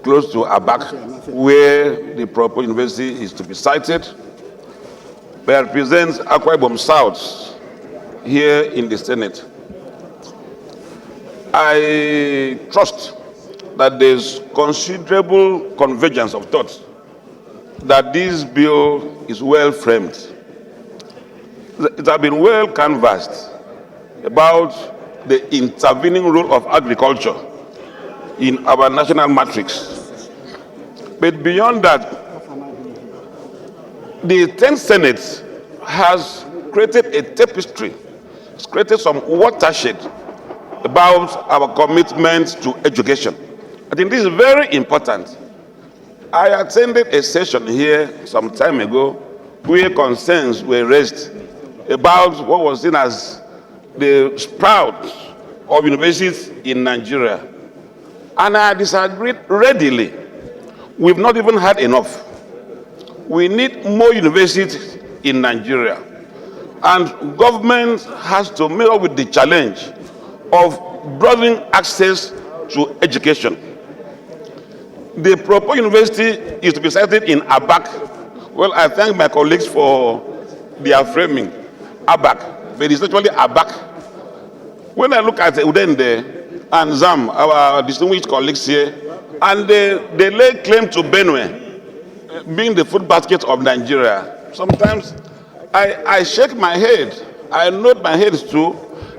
close to Abak, where the proposed university is to be sited. I represent Akwa Ibom South here in the Senate. I trust that there's considerable convergence of thought that this bill is well framed. It has been well canvassed about the intervening role of agriculture in our national matrix. But beyond that, the 10th Senate has created a tapestry, it's created some watershed about our commitment to education. I think this is very important. I attended a session here some time ago where concerns were raised about what was seen as the sprout of universities in Nigeria. And I disagreed readily. We've not even had enough. We need more universities in Nigeria. And government has to meet up with the challenge of broadening access to education. The proposed university is to be sited in Abak. Well, I thank my colleagues for their framing. Abak, but it's actually Abak. When I look at Udende and Zam, our distinguished colleagues here, and they lay claim to Benue, being the food basket of Nigeria, sometimes I shake my head. I nod my head too,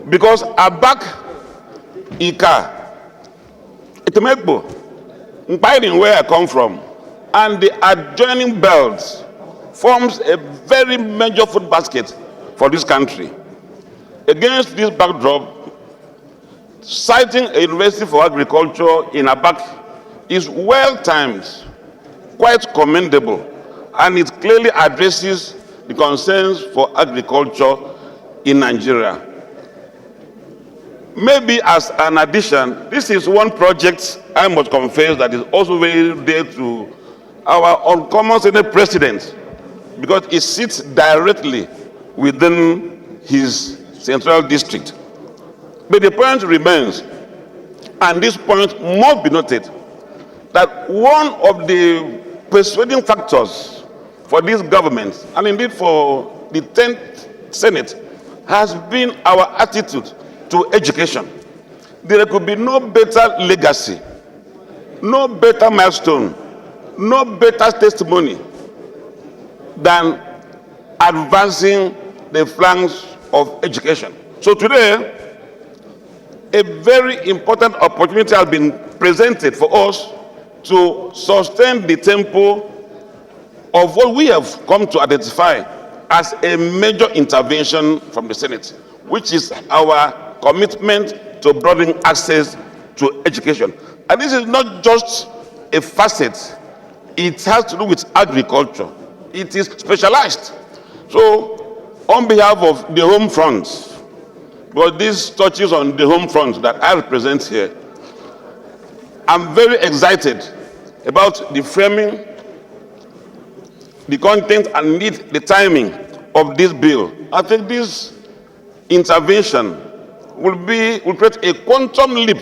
because Abak, Ika, Itemekbo, Mpairin, where I come from, and the adjoining belts forms a very major food basket for this country. Against this backdrop, citing a university for agriculture in Abak is well timed, quite commendable, and it clearly addresses the concerns for agriculture in Nigeria. Maybe as an addition, this is one project I must confess that is also very dear to our uncommon Senate president, because it sits directly within his central district. But the point remains, and this point must be noted, that one of the persuading factors for this government, and indeed for the 10th Senate, has been our attitude to education. There could be no better legacy, no better milestone, no better testimony than advancing the flanks of education. So today, a very important opportunity has been presented for us to sustain the tempo of what we have come to identify as a major intervention from the Senate, which is our commitment to broadening access to education. And this is not just a facet, it has to do with agriculture. It is specialized. So, on behalf of the home front, because this touches on the home front that I represent here, I'm very excited about the framing, the content, and indeed the timing of this bill. I think this intervention will create a quantum leap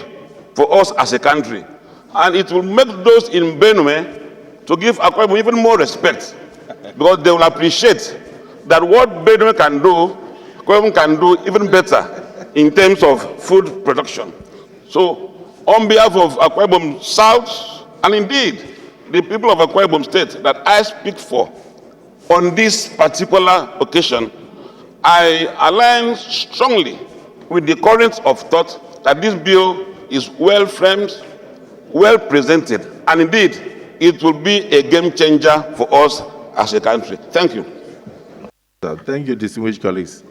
for us as a country, and it will make those in Benue to give Akwa Ibom even more respect, because they will appreciate that what Benue can do, Akwa Ibom can do even better in terms of food production. So, on behalf of Akwa Ibom South, and indeed the people of Akwa Ibom State that I speak for on this particular occasion, I align strongly with the current of thought that this bill is well framed, well presented, and indeed it will be a game changer for us as a country. Thank you. Thank you, distinguished colleagues.